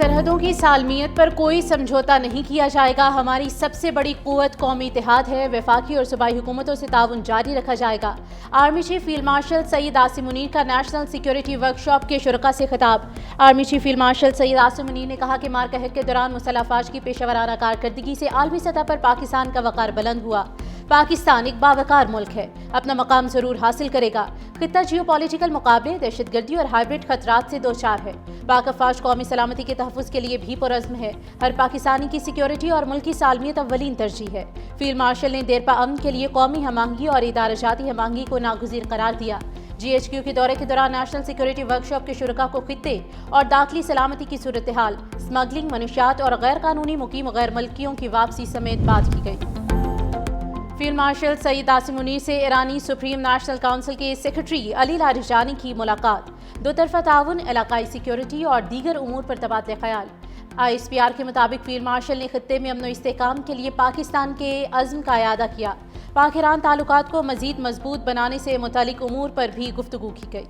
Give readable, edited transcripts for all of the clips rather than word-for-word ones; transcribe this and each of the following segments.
सरहदों की सालमियत पर कोई समझौता नहीं किया जाएगा। हमारी सबसे बड़ी कुव्वत कौमी इत्तेहाद है। वफाकी और सूबाई हुकूमतों से ताउन जारी रखा जाएगा। Army chief field marshal Syed Asim Munir का नेशनल सिक्योरिटी वर्कशॉप के शुरका से खिताब। Army chief field marshal Syed Asim Munir ने कहा कि मारकहत के दौरान मुसल्लह अफवाज की पेशेवराना कारकर्दगी से आलमी सतह पर पाकिस्तान का वक़ार बुलंद हुआ। पाकिस्तान एक बावकार मुल्क है, अपना मकाम जरूर हासिल करेगा। खित्ता जियोपॉलिटिकल मुकाबले, दहशतगर्दी और हाइब्रिड खतरात से दो चार है। पाक अफवाज कौमी सलामती के तहफ़्फ़ुज़ के लिए भी पुरज़्म है। हर पाकिस्तानी की सिक्योरिटी और मुल्की सालमियत अव्वलीन तरजीह है। फील्ड मार्शल ने देरपा अमन के लिए कौमी हमआहंगी और इदाराजाती हमआहंगी को नागुज़ीर करार दिया। GHQ के दौरे के दौरान नेशनल सिक्योरिटी वर्कशॉप के शुरका को खित्ते और दाखिली सलामती की सूरत हाल, स्मगलिंग, मनुशियात और गैर कानूनी मुकीम गैर मुल्कियों की वापसी समेत बात की गई। फील्ड मार्शल सईद आसिम मुनीर से ईरानी सुप्रीम नेशनल काउंसिल के सेक्रेटरी अली लारिजानी की मुलाकात। दो तरफा ताउन, इलाकाई सिक्योरिटी और दीगर उमूर पर तबादले ख्याल। ISPR के मुताबिक फील्ड मार्शल ने खित्ते में अमन व इस्तेहकाम के लिए पाकिस्तान के अज़्म का इयादा किया। पाक ईरान ताल्लुकात को मज़ीद मजबूत बनाने से मुतालिक उमूर पर भी गुफ्तगू की गई।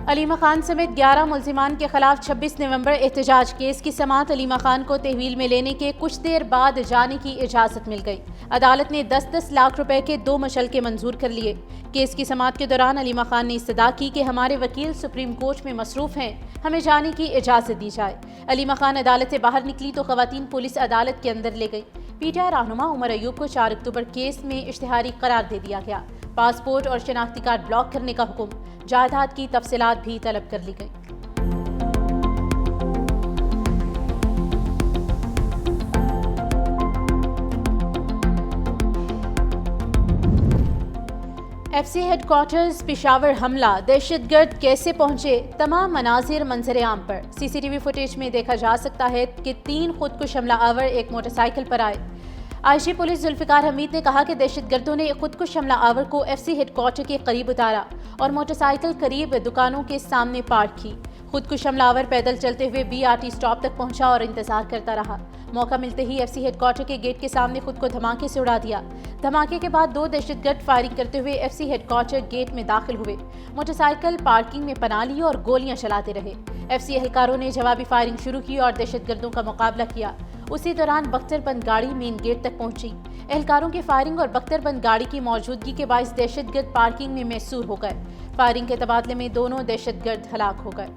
अलीमा खान समेत 11 मुल्जिमान के खिलाफ 26 नवंबर एहतजाज केस की समाअत अलीमा खान को तहवील में लेने के कुछ देर बाद जाने की इजाज़त मिल गई। अदालत ने 10-10 लाख रुपए के 2 मशल्के मंजूर कर लिए। केस की समाअत के दौरान अलीमा खान ने इस्तदा की कि हमारे वकील सुप्रीम कोर्ट में मसरूफ हैं, हमें जाने की इजाज़त दी जाए। अलीमा खान अदालत से बाहर निकली तो खवातीन पुलिस अदालत के अंदर ले गई। PTI रहनुमा उमर अयूब को 4 अक्टूबर केस में इश्तिहारी करार दे दिया गया। पासपोर्ट और शनाख्ती कार्ड ब्लॉक करने का हुक्म, जायदाद की तफसीलात भी तलब कर ली गई। FC हेडक्वार्टर्स पेशावर हमला, दहशतगर्द कैसे पहुंचे, तमाम मनाजिर मंजर आम पर। CCTV फुटेज में देखा जा सकता है कि 3 खुदकुश हमलावर एक मोटरसाइकिल पर आए। IG पुलिस जुल्फिकार हमीद ने कहा कि दहशतगर्दों ने खुदकुश हमलावर को FC हेडक्वार्टर के करीब उतारा और मोटरसाइकिल करीब दुकानों के सामने पार्क की। खुदकुश हमलावर पैदल चलते हुए BRT स्टॉप तक पहुंचा और इंतजार करता रहा। मौका मिलते ही FC हेडक्वार्टर के गेट के सामने खुद को धमाके से उड़ा दिया। धमाके के बाद 2 दहशतगर्द फायरिंग करते हुए FC हेडक्वार्टर गेट में दाखिल हुए, मोटरसाइकिल पार्किंग में पना ली और गोलियां चलाते रहे। FC एहलकारों ने जवाबी फायरिंग शुरू की और दहशतगर्दों का मुकाबला किया। उसी दौरान बख्तरबंद गाड़ी मेन गेट तक पहुंची। एहलकारों की फायरिंग और बख्तरबंद गाड़ी की मौजूदगी के बायस दहशतगर्द पार्किंग में मैसूर हो गए। फायरिंग के तबादले में दोनों दहशतगर्द हलाक हो गए।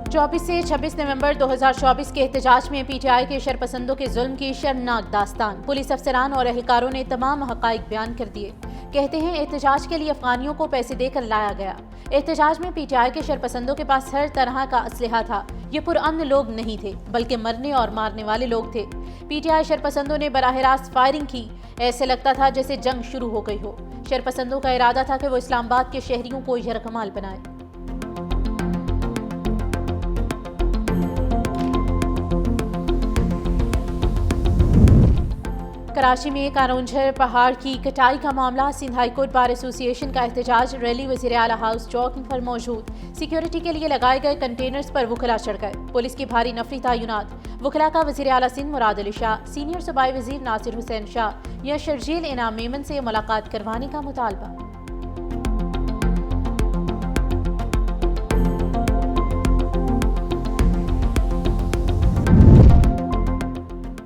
24 से 26 नवंबर 2024 के एहतजाज में PTI के शरपसंदों के जुल्म की शर्मनाक दास्तान। पुलिस अफसरान और एहलकारों ने तमाम हक़ाइक़ बयान कर दिए। कहते हैं एहतजाज के लिए अफगानियों को पैसे देकर लाया गया। एहतजाज में PTI के शरपसंदों के पास हर तरह का असलहा था। ये पुरअमन लोग नहीं थे, बल्कि मरने और मारने वाले लोग थे। PTI शरपसंदों ने बराह रास्त फायरिंग की। ऐसे लगता था जैसे जंग शुरू हो गई हो। शरपसंदों का इरादा था कि वो इस्लामाबाद के शहरियों को यरगमाल बनाए। कराची में कानूनझर पहाड़ की कटाई का मामला, Sindh high court bar association का एहतजाज, रैली वज़ीर आला हाउस चौक पर मौजूद। सिक्योरिटी के लिए लगाए गए कंटेनर्स पर वुकला चढ़ गए। पुलिस की भारी नफरी तैनात। वुकला का वज़ीर आला सिंध मुराद अली शाह, सीनियर सूबाई वज़ीर नासिर हुसैन शाह या शर्जील इनाम मेमन से मुलाकात करवाने का मुतालबा।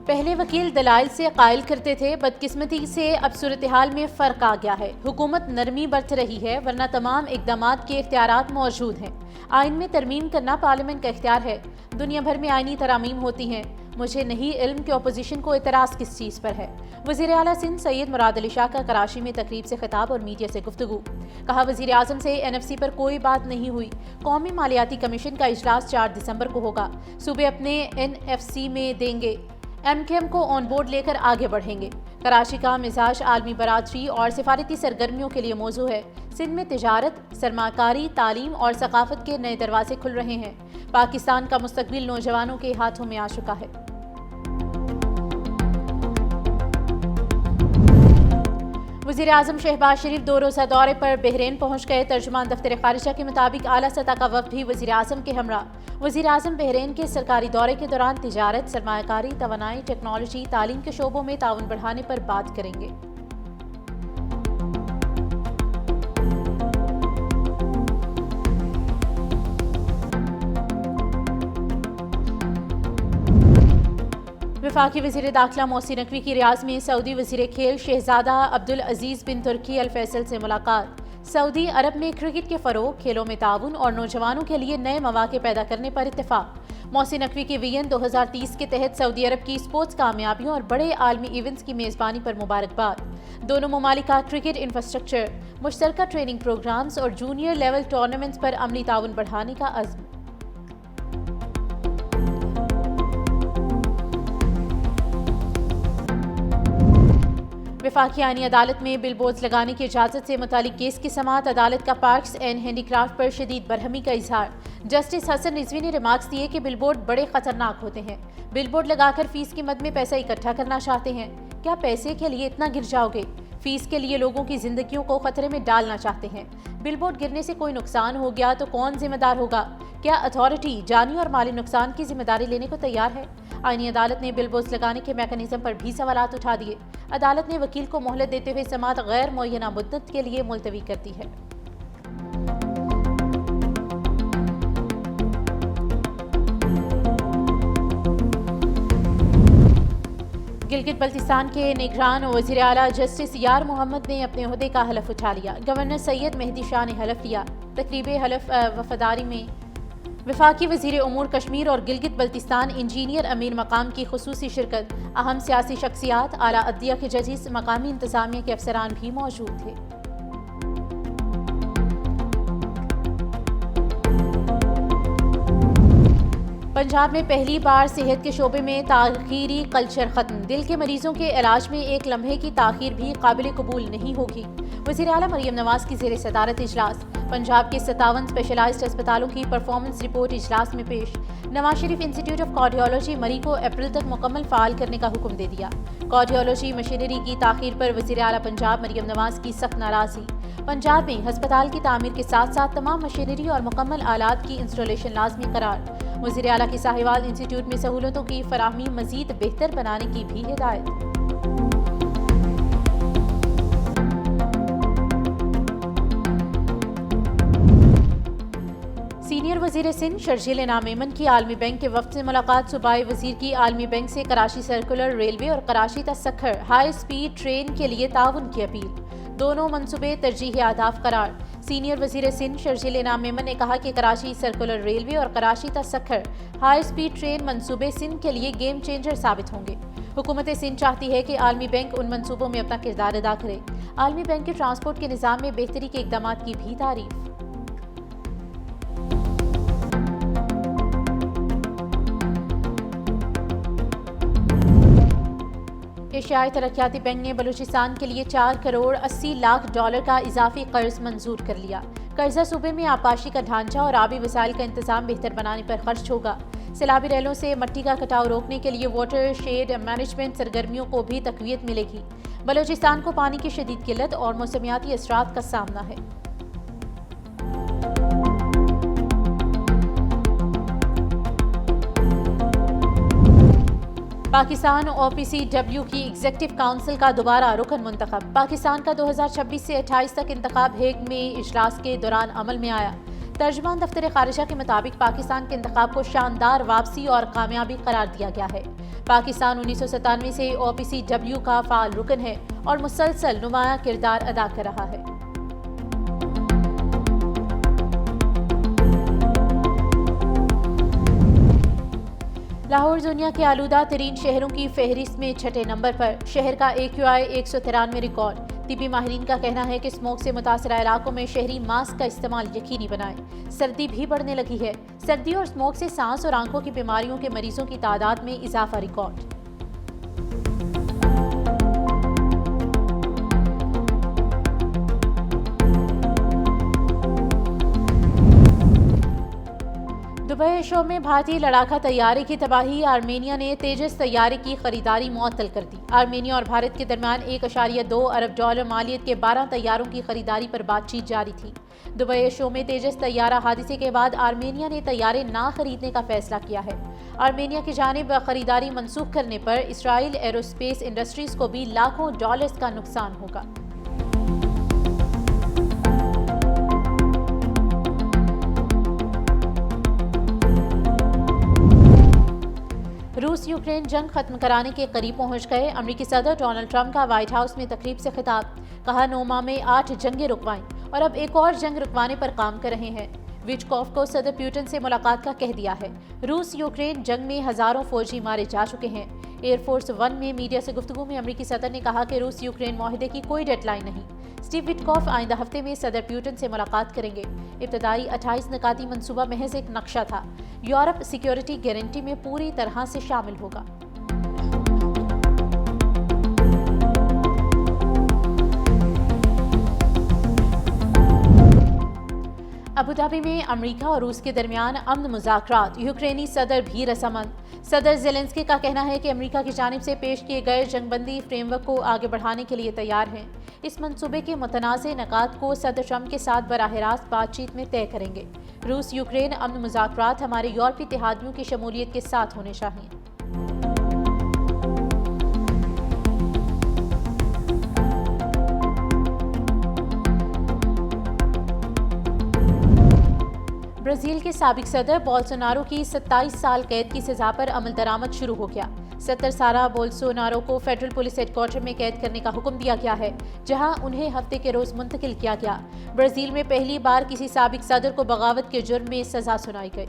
पहले वकील दलाइल से कायल करते थे, बदकिस्मती से अब सूरत हाल में फ़र्क आ गया है। हुकूमत नरमी बरत रही है, वरना तमाम इक़दामात के इख्तियारात मौजूद हैं। आइन में तरमीम करना पार्लियामेंट का इख्तियार है। दुनिया भर में आइनी तरामीम होती हैं। मुझे नहीं इल्म कि अपोजिशन को एतराज़ किस चीज़ पर है। वज़ीर आला सिंध सैयद मुराद अली शाह का कराची में तकरीब से खिताब और मीडिया से गुफ्तगू। कहा, वज़ीर आज़म से NFC पर कोई बात नहीं हुई। कौमी मालियाती कमीशन का इजलास 4 दिसंबर को होगा। सूबे अपने NFC में देंगे। MKM को ऑन बोर्ड लेकर आगे बढ़ेंगे। कराची का मिजाज आलमी बरादरी और सिफारती सरगर्मियों के लिए मौजू है। सिंध में तिजारत, सरमाकारी, तालीम और सकाफत के नए दरवाजे खुल रहे हैं। पाकिस्तान का मुस्तकबिल नौजवानों के हाथों में आ चुका है। वज़ीर आज़म शहबाज शरीफ 2 रोज़ा दौरे पर बहरीन पहुँच गए। तर्जुमान दफ्तर खारिजा के मुताबिक आला सतह का वफ़द भी वज़ीर आज़म के हमरा। वज़ीर आज़म बहरीन के सरकारी दौरे के दौरान तिजारत, सरमायाकारी, तवानाई, टेक्नोलॉजी, तालीम के शोबों में ताउन बढ़ाने पर बात करेंगे। वफाकी वज़ीर दाखिला मोहसिन नकवी की रियाज में सऊदी वज़ीर खेल शहजादा अब्दुल अजीज़ बिन तुर्की अल फैसल से मुलाकात। सऊदी अरब में क्रिकेट के फ़रोग, खेलों में ताउन और नौजवानों के लिए नए मौक़े पैदा करने पर इत्तेफाक। मोहसिन नकवी के विजन 2030 के तहत सऊदी अरब की स्पोर्ट्स कामयाबियों और बड़े आलमी इवेंट्स की मेज़बानी पर मुबारकबाद। दोनों ममालिक का क्रिकेट इंफ्रास्ट्रक्चर, मुश्तरका ट्रेनिंग प्रोग्राम्स और जूनियर लेवल टूर्नामेंट्स पर अमली ताउन बढ़ाने का अज़्म। वफाकी आईनी अदालत में बिलबोर्ड्स लगाने की इजाज़त से मुतालिक केस की समाअत। अदालत का पार्क्स एंड हैंडीक्राफ्ट पर शदीद बरहमी का इजहार। जस्टिस हसन रिजवी ने रिमार्क्स दिए कि बिलबोर्ड बड़े खतरनाक होते हैं। बिलबोर्ड लगाकर फीस की मद में पैसा इकट्ठा करना चाहते हैं। क्या पैसे के लिए इतना गिर जाओगे? फीस के लिए लोगों की जिंदगियों को खतरे में डालना चाहते हैं। बिलबोर्ड गिरने से कोई नुकसान हो गया तो कौन जिम्मेदार होगा? क्या अथॉरिटी जानी और माली नुकसान की जिम्मेदारी लेने को तैयार है? आईनी अदालत ने बिलबोर्ड्स लगाने के मैकेनिज्म पर भी सवालात उठा दिए। अदालत ने वकील को मोहलत देते हुए समाअत गैर मुअय्यना मुद्दत के लिए मुलतवी कर दी है। गिलगित बल्तिस्तान के निगरान वज़ीर आला जस्टिस यार मोहम्मद ने अपने ओहदे का हलफ उठा लिया। गवर्नर सैयद मेहदी शाह ने हलफ लिया। तकरीब हलफ वफादारी में वफाकी वज़ीर उमूर कश्मीर और गिलगित बल्तिस्तान इंजीनियर अमीर मकाम की खुसूसी शिरकत। अहम सियासी शख्सियात, आला अदलिया के जजेस, मकामी इंतजामिया के अफसरान भी मौजूद थे। पंजाब में पहली बार सेहत के शोबे में ताख़ीरी कल्चर खत्म। दिल के मरीजों के इलाज में एक लम्हे की ताख़ीर भी काबिल कबूल नहीं होगी। वज़ीर आला मरियम नवाज की ज़ेर सदारत इजलास। पंजाब के 57 स्पेशलाइज्ड अस्पतालों की परफॉर्मेंस रिपोर्ट इजलास में पेश। Nawaz Sharif institute of cardiology मरी को अप्रैल तक मुकम्मल फ़ाल करने का हुक्म दे दिया। कार्डियोलॉजी मशीनरी की ताख़ीर पर वज़ीर आला पंजाब मरियम नवाज की सख्त नाराज़गी। पंजाब में हस्पताल की तामीर के साथ साथ तमाम मशीनरी और मुकम्मल आलात की इंस्टॉलेशन लाजमी करार। वज़ीर आला की साहिवाल इंस्टीट्यूट में सहूलतों की फराहमी मज़ीद बेहतर बनाने की भी हिदायत। सीनियर वज़ीर सिंध शर्जील इनाम मेमन की आलमी बैंक के वफ़द से मुलाकात। सूबाई वज़ीर की आलमी बैंक से कराची सर्कुलर रेलवे और कराची तक सखर हाई स्पीड ट्रेन के लिए ताउन की अपील। दोनों मनसूबे तरजीही अहदाफ करार। सीनियर वज़ीर सिंध शर्जील इनाम मेमन ने कहा कि कराची सर्कुलर रेलवे और कराची तक सखर हाई स्पीड ट्रेन मनसूबे सिंध के लिए गेम चेंजर साबित होंगे। हुकूमत सिंध चाहती है कि आलमी बैंक उन मनसूबों में अपना किरदार अदा करे। आलमी बैंक के ट्रांसपोर्ट के निज़ाम में बेहतरी के इक़दाम की भी तारीफ। एशियाई तरक्याती बैंक ने बलूचिस्तान के लिए 4 करोड़ 80 लाख डॉलर का इजाफी कर्ज मंजूर कर लिया। कर्जा सूबे में आपाशी का ढांचा और आबी वसाइल का इंतजाम बेहतर बनाने पर खर्च होगा। सैलाबी रेलों से मिट्टी का कटाव रोकने के लिए वाटर शेड मैनेजमेंट सरगर्मियों को भी तकवीत मिलेगी। बलूचिस्तान को पानी की शदीद किल्लत और मौसमियाती असरात का सामना है। पाकिस्तान OPCW की एग्जीक्यूटिव काउंसिल का दोबारा रुकन मुंतखब। पाकिस्तान का 2026 से 28 तक इंतखाब हेग में इजलास के दौरान अमल में आया। तर्जुमान दफ्तर खारिजा के मुताबिक पाकिस्तान के इंतखाब को शानदार वापसी और कामयाबी करार दिया गया है। पाकिस्तान 1997 से OPCW का फाल रुकन है और मुसलसल नुमाया किरदार अदा कर रहा है। लाहौर दुनिया के आलूदा तरीन शहरों की फहरिस्त में 6ठे नंबर पर। शहर का AQI 193 रिकॉर्ड। तिबी माहिरीन का कहना है कि स्मोक से मुतासरा इलाकों में शहरी मास्क का इस्तेमाल यकीनी बनाएं। सर्दी भी बढ़ने लगी है। सर्दी और स्मोक से सांस और आंखों की बीमारियों के मरीजों की तादाद में इजाफा रिकॉर्ड। दुबई शो में भारतीय लड़ाका तैयारे की तबाही। आर्मेनिया ने तेजस तैयारे की खरीदारी मुअत्तल कर दी। आर्मेनिया और भारत के दरमियान $1.2 अरब मालियत के 12 तैयारों की खरीदारी पर बातचीत जारी थी। दुबई शो में तेजस तैयारा हादसे के बाद आर्मेनिया ने तैयारे ना खरीदने का फैसला किया है। आर्मेनिया की जानिब खरीदारी मनसूख करने पर इसराइल एरोस्पेस इंडस्ट्रीज को भी लाखों डॉलर्स का नुकसान होगा। रूस यूक्रेन जंग खत्म कराने के करीब पहुंच गए। अमेरिकी सदर डोनाल्ड ट्रंप का व्हाइट हाउस में तकरीब से खिताब। कहा 9 माह में 8 जंगें रुकवाईं और अब एक और जंग रुकवाने पर काम कर रहे हैं। विचकॉफ को सदर पुतिन से मुलाकात का कह दिया है। रूस यूक्रेन जंग में हजारों फौजी मारे जा चुके हैं। एयरफोर्स 1 में मीडिया से गुफ्तगू में अमेरिकी सदर ने कहा कि रूस यूक्रेन माहदे की कोई डेडलाइन नहीं। स्टीव विटकॉफ आइंदा हफ्ते में सदर पुतिन से मुलाकात करेंगे। इब्तदाई 28 निकाती मंसूबा महज एक नक्शा था। यूरोप सिक्योरिटी गारंटी में पूरी तरह से शामिल होगा। अबू धाबी में अमेरिका और रूस के दरमियान अमन मुज़ाकरात। यूक्रेनी सदर भी रजामंद। सदर ज़ेलेंस्की का कहना है कि अमेरिका की जानिब से पेश किए गए जंगबंदी फ्रेमवर्क को आगे बढ़ाने के लिए तैयार हैं। इस मंसूबे के मुतनाज़े नकात को सदर ट्रंप के साथ बराह रास्त बातचीत में तय करेंगे। रूस यूक्रेन अमन मुज़ाकरात हमारे यूरोपीय इत्तेहादियों की शमूलियत के साथ होने चाहिए। ब्राजील के साबिक सदर बोल्सोनारो की 27 साल कैद की सजा पर अमल दरामद शुरू हो गया। 70 साला बोल्सोनारो को फेडरल पुलिस हेडक्वार्टर में कैद करने का हुक्म दिया गया है, जहां उन्हें हफ्ते के रोज मुंतकिल किया गया। ब्राजील में पहली बार किसी साबिक सदर को बगावत के जुर्म में सजा सुनाई गई।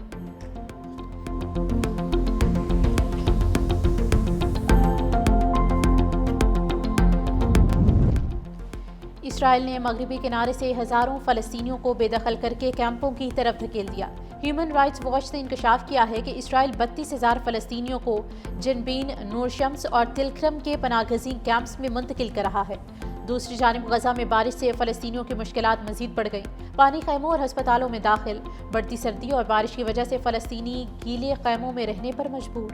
इसराइल ने मगरबी किनारे से हजारों फलस्तीनियों को बेदखल करके कैंपों की तरफ धकेल दिया। ह्यूमन राइट्स वॉच ने इंकशाफ किया है कि इसराइल 32,000 फलस्तीनियों को जिनबीन, नूर शम्स और तिलक्रम के पनाहगज़ीन कैंप्स में मुंतकिल कर रहा है। दूसरी जानिब गजा में बारिश से फलस्तीनियों की मुश्किलात मजीद बढ़ गई। पानी खैमों और अस्पतालों में दाखिल। बढ़ती सर्दी और बारिश की वजह से फलस्तीनी गीले खैमों में रहने पर मजबूर।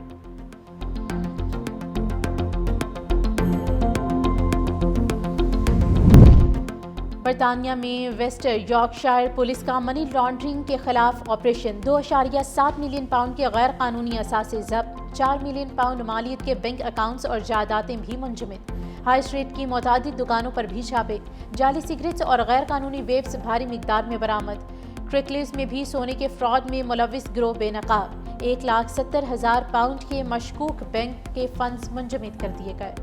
बरतानिया में वेस्ट यॉर्कशायर पुलिस का मनी लॉन्ड्रिंग के खिलाफ ऑपरेशन। 2.7 मिलियन पाउंड के गैर कानूनी असासे जब्त। 4 मिलियन पाउंड मालियत के बैंक अकाउंट्स और जायदादें भी मुंजमद। हाई स्ट्रीट की मुतादिद दुकानों पर भी छापे। जाली सिगरेट्स और गैर कानूनी वेब्स भारी मिकदार में बरामद। क्रिकलिस में भी सोने के फ्रॉड में मुलविस गिरोह बेनकाब। 1,70,000 पाउंड के मशकूक बैंक के फंड्स मुंजमद कर दिए गए।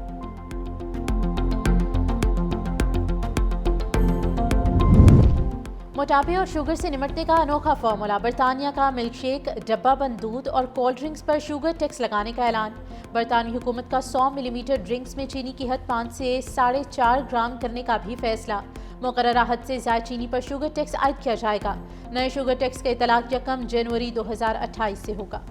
मोटापे और शुगर से निपटने का अनोखा फार्मूला। बरतानिया का मिल्क शेक, डब्बा बंद दूध और कोल्ड ड्रिंक्स पर शुगर टैक्स लगाने का ऐलान। बरतानी हुकूमत का 100 मिलीमीटर ड्रिंक्स में चीनी की हद 5 से 4.5 ग्राम करने का भी फैसला। मुकर्ररा हद से ज़्यादा चीनी पर शुगर टैक्स आयद किया जाएगा। नए शुगर टैक्स का इतलाक 1 जनवरी 2028 से होगा।